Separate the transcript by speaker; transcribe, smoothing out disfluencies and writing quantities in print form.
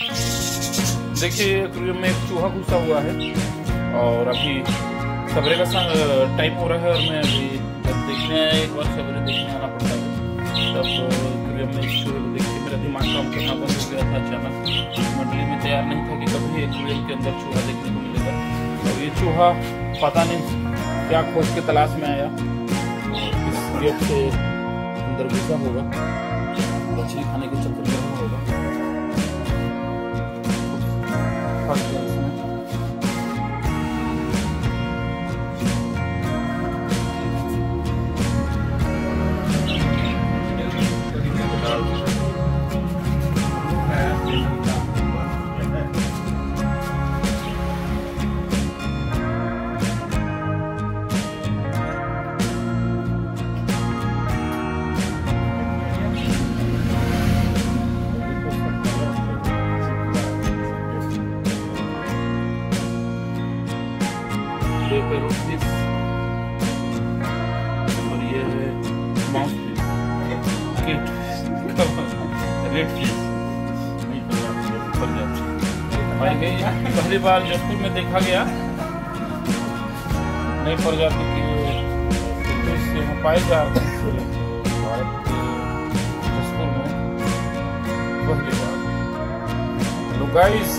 Speaker 1: देखिए एक्वेरियम में एक चूहा घुसा हुआ है और अभी सवेरे का टाइम हो रहा है और मैं अभी जब देखने आया, एक बार सवेरे देखने आना पड़ता है, तब एक्वेरियम में इस चूहे को देख के मेरा दिमाग काम करना बंद हो गया था अचानक। मंडली में तैयार नहीं था कि कभी एक्वेरियम के अंदर चूहा देखने को मिलेगा। और ये चूहा पता नहीं क्या खोज के तलाश में आया, इस गेट से अंदर घुसा होगा, मछली खाने के चक्कर में होगा। और ये है रेड फिश पाई गई। पहली बार जयपुर में देखा गया, नई प्रजाति की यहाँ पाए जा रहे हैं भारत के जयपुर में पहली बार। Hello guys,